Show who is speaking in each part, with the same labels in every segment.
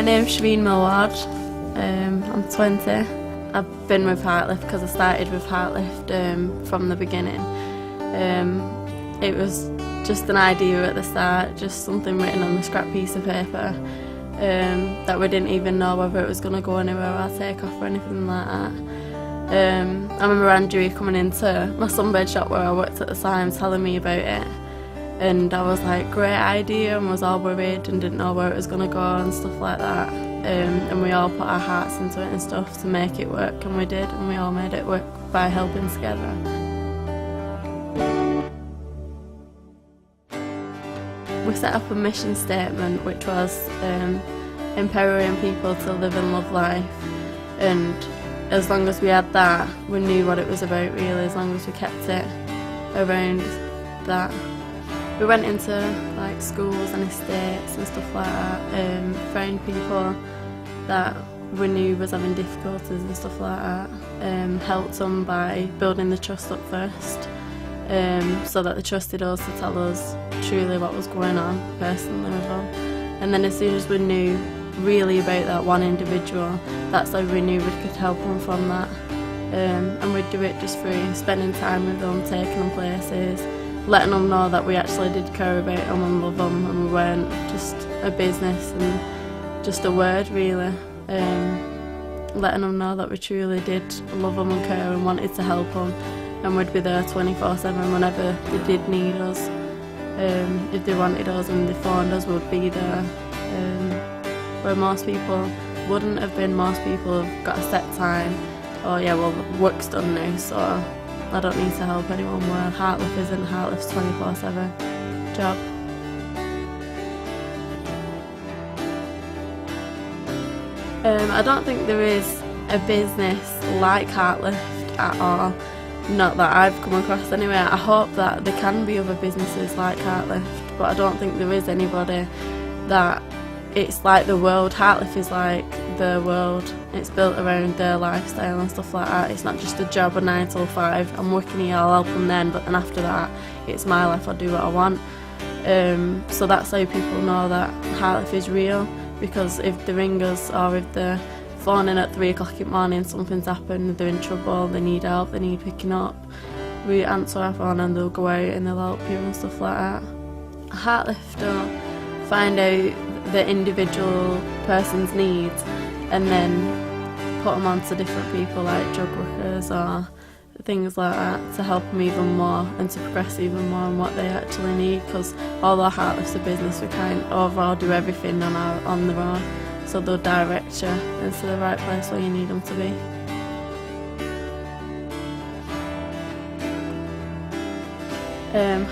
Speaker 1: name's Shaveen Millward. I'm 20. I've been with Heartlift because I started with Heartlift from the beginning. It was just an idea at the start, just something written on the scrap piece of paper that we didn't even know whether it was going to go anywhere or take off or anything like that. I remember Andrew coming into my sunbed shop where I worked at the time telling me about it, and I was like, great idea, and was all worried and didn't know where it was going to go and stuff like that. And we all put our hearts into it and stuff to make it work, and we did, and we all made it work by helping together. We set up a mission statement which was empowering people to live and love life, and as long as we had that, we knew what it was about really, as long as we kept it around that. We went into like schools and estates and stuff like that, found people that we knew was having difficulties and stuff like that, helped them by building the trust up first, so that they trusted us to tell us truly what was going on personally with them. And then as soon as we knew really about that one individual, that's how we knew we could help them from that. And we'd do it just through spending time with them, taking them places, letting them know that we actually did care about them and love them, and we weren't just a business and just a word really. Letting them know that we truly did love them and care and wanted to help them, and we'd be there 24/7 whenever they did need us. If they wanted us and they phoned us, we'd be there. Where most people wouldn't have been. Most people have got a set time, oh yeah, well work's done now, so I don't need to help anyone. Where Heartlift isn't. Heartlift's 24/7 job. I don't think there is a business like Heartlift at all, not that I've come across anyway. I hope that there can be other businesses like Heartlift, but I don't think there is anybody that it's like the world. Heartlift is like the world. It's built around their lifestyle and stuff like that. It's not just a job, a 9 till 5. I'm working here, I'll help them then, but then after that, it's my life, I'll do what I want. So that's how people know that Heartlift is real, because if they ring us or if they're phoning at 3 o'clock in the morning, something's happened, they're in trouble, they need help, they need picking up, we answer our phone and they'll go out and they'll help you and stuff like that. Heartlift don't find out the individual person's needs and then put them onto different people like drug workers or things like that to help them even more and to progress even more on what they actually need, because although Heartlift's a business, we kind of overall do everything on their own, so they'll direct you into the right place where you need them to be.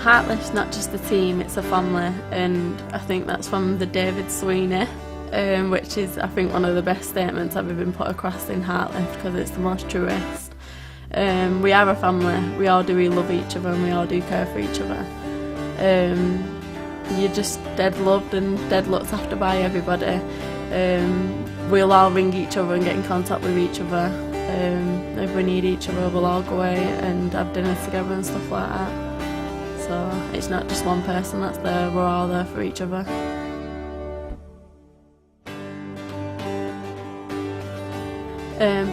Speaker 1: Heartlift's not just a team, it's a family, and I think that's from the David Sweeney, which is I think one of the best statements ever been put across in Heartlift, because it's the most truest. We are a family, we all do love each other and we all do care for each other. You're just dead loved and dead looked after by everybody. We'll all ring each other and get in contact with each other. If we need each other, we'll all go out and have dinner together and stuff like that. So it's not just one person that's there, we're all there for each other.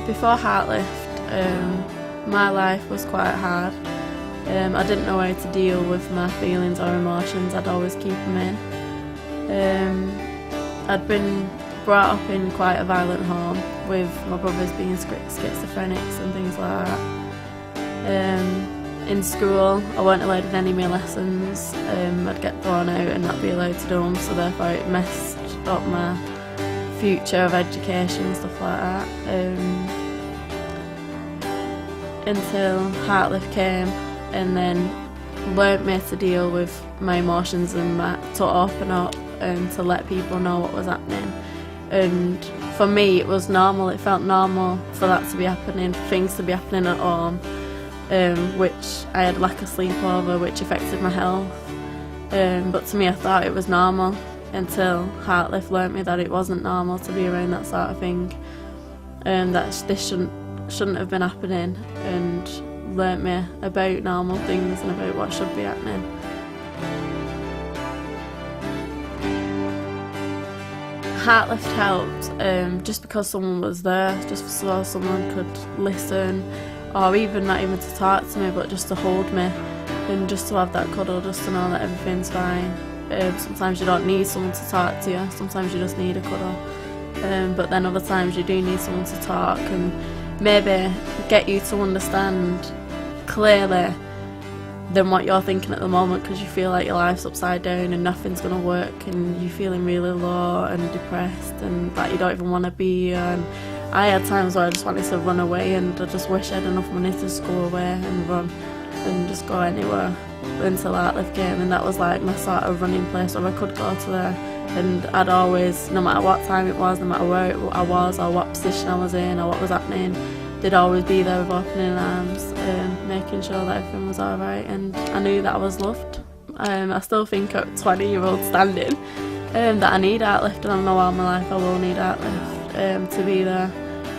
Speaker 1: Before Heartlift, my life was quite hard. I didn't know how to deal with my feelings or emotions, I'd always keep them in. I'd been brought up in quite a violent home, with my brothers being schizophrenics and things like that. In school, I weren't allowed in any of my lessons. I'd get thrown out and not be allowed to do them, so therefore it messed up my future of education and stuff like that. Until Heartlift came and then learnt me to deal with my emotions and to open up and to let people know what was happening. And for me it was normal, it felt normal for that to be happening, for things to be happening at home, which I had lack of sleep over, which affected my health. But to me I thought it was normal until Heartlift learnt me that it wasn't normal to be around that sort of thing, that this shouldn't have been happening, and learnt me about normal things and about what should be happening. Heartlift helped just because someone was there, just so someone could listen, or even not even to talk to me, but just to hold me and just to have that cuddle, just to know that everything's fine. Sometimes you don't need someone to talk to you, sometimes you just need a cuddle, but then other times you do need someone to talk and maybe get you to understand clearly than what you're thinking at the moment, because you feel like your life's upside down and nothing's going to work and you're feeling really low and depressed and that you don't even want to be here. And I had times where I just wanted to run away, and I just wish I had enough money to just go away and run and just go anywhere until Heartlift came, and that was like my sort of running place where I could go to there, and I'd always, no matter what time it was, no matter where I was or what position I was in or what was happening, they'd always be there with opening arms, making sure that everything was alright, and I knew that I was loved. I still think at 20-year-old standing that I need Heartlift, and I know all my life I will need Heartlift to be there,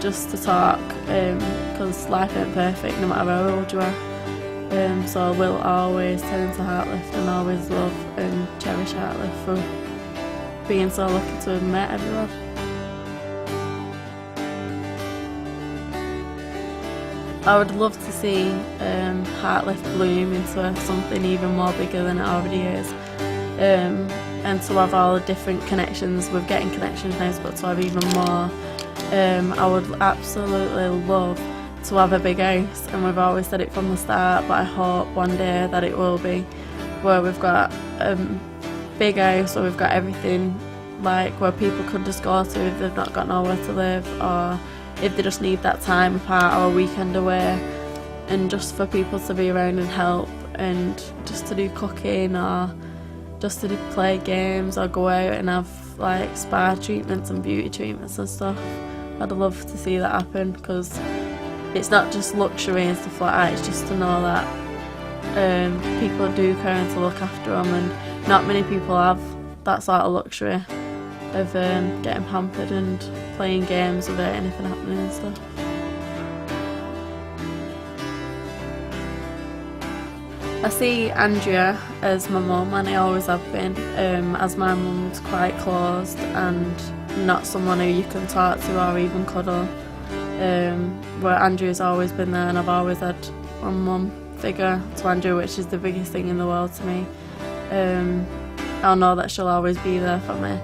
Speaker 1: just to talk, because life ain't perfect no matter how old you are. So I will always turn to Heartlift and always love and cherish Heartlift for being so lucky to have met everyone. I would love to see Heartlift bloom into something even more bigger than it already is, and to have all the different connections. We're getting connections now, but to have even more. I would absolutely love to have a big house, and we've always said it from the start, but I hope one day that it will be, where we've got a big house where we've got everything, like where people could just go to if they've not got nowhere to live, or if they just need that time apart or a weekend away, and just for people to be around and help, and just to do cooking or just to play games or go out and have like spa treatments and beauty treatments and stuff. I'd love to see that happen, because it's not just luxury and stuff like that, it's just to know that people do care and to look after them, and not many people have that sort of luxury of getting pampered and playing games without anything happening and stuff. I see Andrea as my mum, and I always have been, as my mum's quite closed and not someone who you can talk to or even cuddle, where Andrea's always been there, and I've always had one mum figure to Andrea, which is the biggest thing in the world to me. I'll know that she'll always be there for me,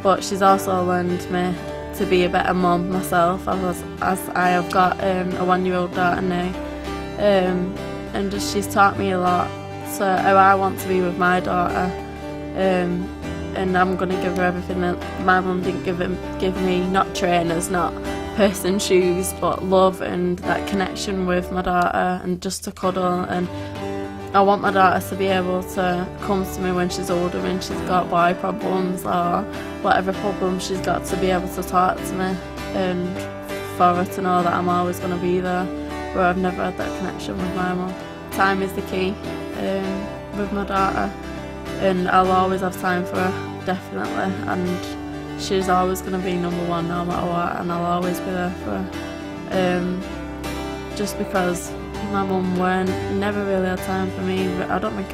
Speaker 1: but she's also learned me to be a better mum myself, as I have got a 1-year-old daughter now, and just she's taught me a lot, so how I want to be with my daughter, and I'm going to give her everything that my mum didn't give me, not trainers, not person shoes, but love and that connection with my daughter, and just to cuddle. And I want my daughter to be able to come to me when she's older, when she's got boy problems or whatever problem she's got, to be able to talk to me, and for her to know that I'm always going to be there, where I've never had that connection with my mum. Time is the key with my daughter, and I'll always have time for her, definitely, and she's always going to be number one no matter what, and I'll always be there for her, just because my mum never really had time for me. I don't think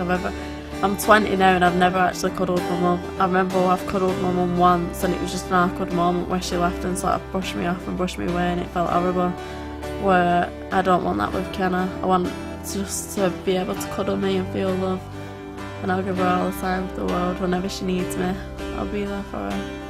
Speaker 1: I'm 20 now and I've never actually cuddled my mum. I remember I've cuddled my mum once, and it was just an awkward moment where she left and sort of brushed me off and brushed me away, and it felt horrible, where I don't want that with Kenna. I want just to be able to cuddle me and feel love, and I'll give her all the time of the world. Whenever she needs me, I'll be there for her.